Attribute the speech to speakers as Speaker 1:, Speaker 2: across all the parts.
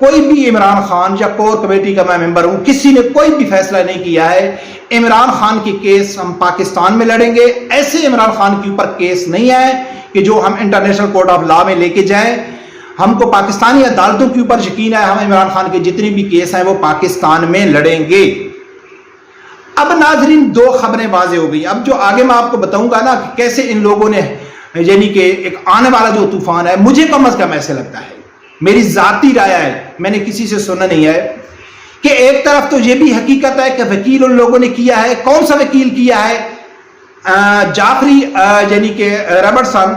Speaker 1: کوئی بھی عمران خان یا کور کمیٹی کا میں ممبر ہوں، کسی نے کوئی بھی فیصلہ نہیں کیا ہے عمران خان کے کیس ہم پاکستان میں لڑیں گے. ایسے عمران خان کے اوپر کیس نہیں ہے کہ جو ہم انٹرنیشنل کورٹ آف لا میں لے کے جائیں. ہم کو پاکستانی عدالتوں کے اوپر یقین ہے، ہم عمران خان کے جتنے بھی کیس ہیں وہ پاکستان میں لڑیں گے. اب ناظرین دو خبریں واضح ہو گئی. اب جو آگے میں آپ کو بتاؤں گا نا کہ کیسے ان لوگوں نے یعنی کہ ایک آنے والا جو طوفان ہے، مجھے کم از کم ایسے لگتا ہے، میری ذاتی رائے ہے، میں نے کسی سے سنا نہیں ہے، کہ ایک طرف تو یہ بھی حقیقت ہے کہ وکیل ان لوگوں نے کیا ہے. کون سا وکیل کیا ہے؟ جعفری یعنی کہ رابرٹسن.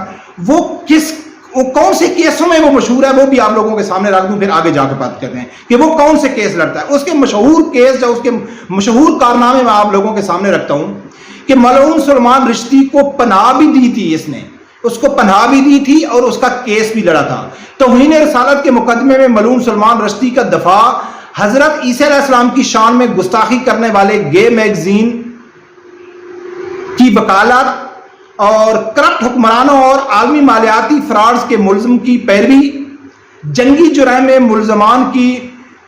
Speaker 1: وہ کون سے کیسوں میں وہ مشہور ہے، وہ بھی آپ لوگوں کے سامنے رکھ دوں، پھر آگے جا کے بات کرتے ہیں کہ وہ کون سے کیس لڑتا ہے. اس کے مشہور کیس یا اس کے مشہور کارنامے میں آپ لوگوں کے سامنے رکھتا ہوں کہ ملعون سلمان رشدی کو پناہ بھی دی تھی، اس کو پناہ بھی دی تھی اور اس کا کیس بھی لڑا تھا. توہین رسالت کے مقدمے میں ملعون سلمان رشدی کا دفاع حضرت عیسیٰ علیہ السلام کی شان میں گستاخی کرنے والے گے میگزین کی وکالت اور کرپٹ حکمرانوں اور عالمی مالیاتی فراڈز کے ملزم کی پیروی، جنگی جرائم میں ملزمان کی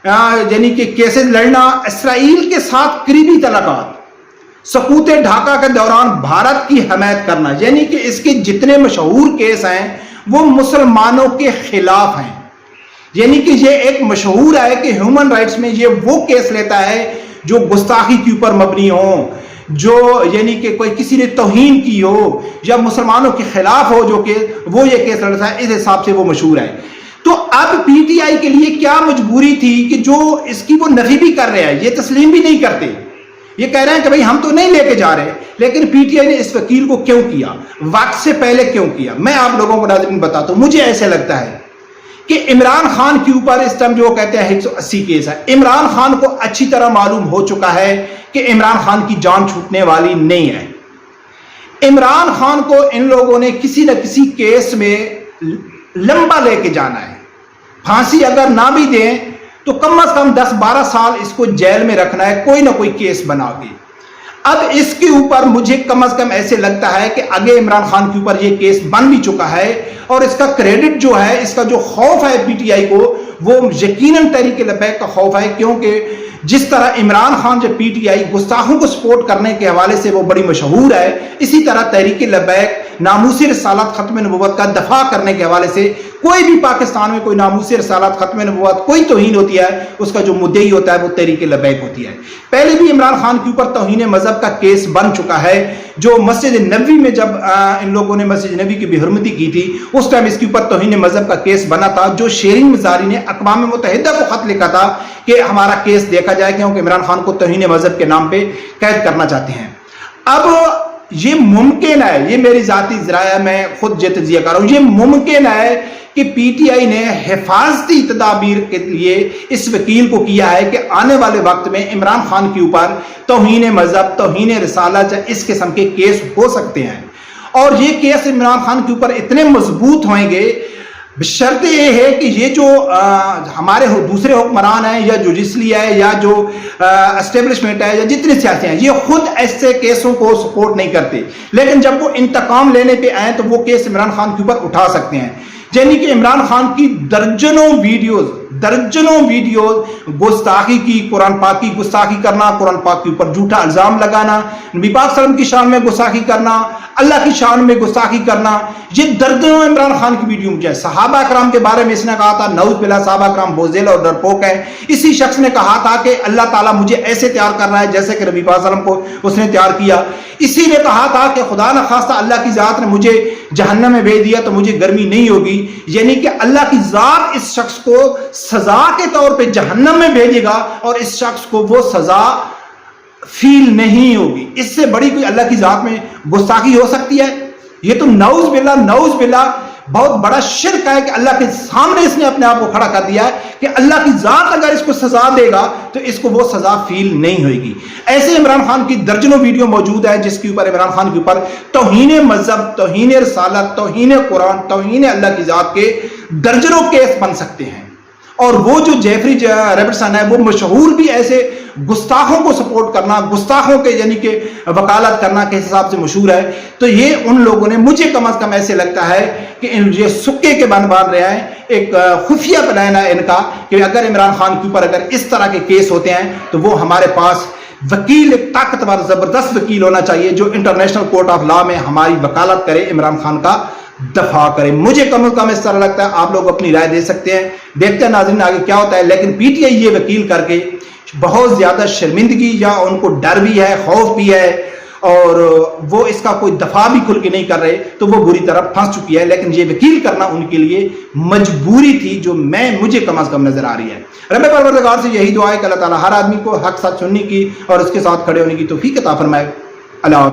Speaker 1: یعنی کہ کیسز لڑنا، اسرائیل کے ساتھ قریبی تعلقات، سقوط ڈھاکہ کے دوران بھارت کی حمایت کرنا. یعنی کہ اس کے جتنے مشہور کیس ہیں وہ مسلمانوں کے خلاف ہیں. یعنی کہ یہ ایک مشہور ہے کہ ہیومن رائٹس میں یہ وہ کیس لیتا ہے جو گستاخی کے اوپر مبنی ہوں، جو یعنی کہ کوئی کسی نے توہین کی ہو یا مسلمانوں کے خلاف ہو، جو کہ وہ یہ کیس لڑتا ہے. اس حساب سے وہ مشہور ہے. تو اب پی ٹی آئی کے لیے کیا مجبوری تھی کہ جو اس کی وہ نفی بھی کر رہے ہیں، یہ تسلیم بھی نہیں کرتے، یہ کہہ رہے ہیں کہ بھئی ہم تو نہیں لے کے جا رہے، لیکن پی ٹی آئی نے اس وکیل کو کیوں کیا، وقت سے پہلے کیوں کیا؟ میں آپ لوگوں کو ناظرین بتاتا ہوں. مجھے ایسے لگتا ہے کہ عمران خان کے اوپر اس ٹائم جو کہتے ہیں 180 کیس ہے. عمران خان کو اچھی طرح معلوم ہو چکا ہے کہ عمران خان کی جان چھوٹنے والی نہیں ہے. عمران خان کو ان لوگوں نے کسی نہ کسی کیس میں لمبا لے کے جانا ہے. پھانسی اگر نہ بھی دیں تو کم از کم 10-12 سال اس کو جیل میں رکھنا ہے، کوئی نہ کوئی کیس بنا کے. اب اس کے اوپر مجھے کم از کم ایسے لگتا ہے کہ آگے عمران خان کے اوپر یہ کیس بن بھی چکا ہے، اور اس کا کریڈٹ جو ہے، اس کا جو خوف ہے پی ٹی آئی کو، وہ یقیناً تحریک لبیک کا خوف ہے. کیونکہ جس طرح عمران خان جو پی ٹی آئی گستاخوں کو سپورٹ کرنے کے حوالے سے وہ بڑی مشہور ہے، اسی طرح تحریک لبیک ناموس رسالت ختم نبوت کا دفاع کرنے کے حوالے سے کوئی بھی پاکستان میں کوئی ناموس رسالت ختم نبوت کوئی توہین ہوتی ہے، اس کا جو مدعی ہوتا ہے وہ تحریک لبیک ہوتی ہے. پہلے بھی عمران خان کے اوپر توہین مذہب کا کیس بن چکا ہے، جو مسجد نبوی میں جب ان لوگوں نے مسجد نبوی کی بے حرمتی کی تھی، اس ٹائم اس کے اوپر توہین مذہب کا کیس بنا تھا، جو شیرین مزاری نے اقوام متحدہ کو خط لکھا تھا کہ ہمارا کیس دیکھا جائے، کیونکہ عمران خان کو توہین مذہب کے نام پہ قید کرنا چاہتے ہیں. اب یہ ممکن ہے، یہ میری ذاتی ذرائع ہے، میں خود یہ تجزیہ کر رہا ہوں، یہ ممکن ہے کہ پی ٹی آئی نے حفاظتی تدابیر کے لیے اس وکیل کو کیا ہے کہ آنے والے وقت میں عمران خان کے اوپر توہین مذہب، توہین رسالت، اس قسم کے کیس ہو سکتے ہیں. اور یہ کیس عمران خان کے اوپر اتنے مضبوط ہوئیں گے، شرط یہ ہے کہ یہ جو ہمارے دوسرے حکمران ہیں یا جوڈیشری ہے یا جو اسٹیبلشمنٹ ہے یا جتنے سیاسی ہیں، یہ خود ایسے کیسوں کو سپورٹ نہیں کرتے، لیکن جب وہ انتقام لینے پہ آئیں تو وہ کیس عمران خان کے اوپر اٹھا سکتے ہیں. یعنی کہ عمران خان کی درجنوں ویڈیوز گستاخی کی، قرآن پاک کی گستاخی کرنا، قرآن پاک کے اوپر جھوٹا الزام لگانا، نبی پاک صلی اللہ علیہ وسلم کی شان میں گستاخی کرنا، اللہ کی شان میں گستاخی کرنا، یہ درجنوں عمران خان کی ویڈیو مجھے. صحابہ اکرام کے بارے میں اس نے کہا تھا نعوذ باللہ صحابہ اکرام بزدل اور ڈرپوک ہیں. اسی شخص نے کہا تھا کہ اللہ تعالیٰ مجھے ایسے تیار کر رہا ہے جیسے کہ نبی پاک صلی اللہ علیہ وسلم کو اس نے تیار کیا. اسی نے کہا تھا کہ خدا نخواستہ اللہ کی ذات نے مجھے جہنم میں بھیج دیا تو مجھے گرمی نہیں ہوگی. یعنی کہ اللہ کی ذات اس شخص کو سزا کے طور پہ جہنم میں بھیجے گا اور اس شخص کو وہ سزا فیل نہیں ہوگی. اس سے بڑی کوئی اللہ کی ذات میں گستاخی ہو سکتی ہے؟ یہ تو نعوذ باللہ بہت بڑا شرک ہے کہ اللہ کے سامنے اس نے اپنے آپ کو کھڑا کر دیا ہے کہ اللہ کی ذات اگر اس کو سزا دے گا تو اس کو وہ سزا فیل نہیں ہوئے گی. ایسے عمران خان کی درجنوں ویڈیو موجود ہے جس کے اوپر عمران خان کے اوپر توہین مذہب، توہین رسالت، توہین قرآن، توہین اللہ کی ذات کے درجنوں کیس بن سکتے ہیں. اور وہ جو جیفری ریبرٹسن ہے وہ مشہور بھی ایسے گستاخوں کو سپورٹ کرنا، گستاخوں کے یعنی کہ وکالت کرنا کے حساب سے مشہور ہے. تو یہ ان لوگوں نے، مجھے کم از کم ایسے لگتا ہے کہ یہ سکے کے بن باندھ رہے ہیں، ایک خفیہ پلان ہے ان کا کہ اگر عمران خان کے اوپر اگر اس طرح کے کیس ہوتے ہیں تو وہ ہمارے پاس وکیل، ایک طاقتور زبردست وکیل ہونا چاہیے جو انٹرنیشنل کورٹ آف لا میں ہماری وکالت کرے، عمران خان کا دفاع کرے. مجھے کم از کم اس طرح لگتا ہے. آپ لوگ اپنی رائے دے سکتے ہیں، دیکھتے ہیں ناظرین آگے کیا ہوتا ہے. لیکن پی ٹی آئی یہ وکیل کر کے بہت زیادہ شرمندگی، یا ان کو ڈر بھی ہے، خوف بھی ہے، اور وہ اس کا کوئی دفاع بھی کھل کے نہیں کر رہے، تو وہ بری طرح پھنس چکی ہے. لیکن یہ وکیل کرنا ان کے لیے مجبوری تھی، جو مجھے کم از کم نظر آ رہی ہے. رب پروردگار سے یہی دعا ہے کہ اللہ تعالیٰ ہر آدمی کو حق سچ سننے کی اور اس کے ساتھ کھڑے ہونے کی توفیق عطا فرمائے. اللہ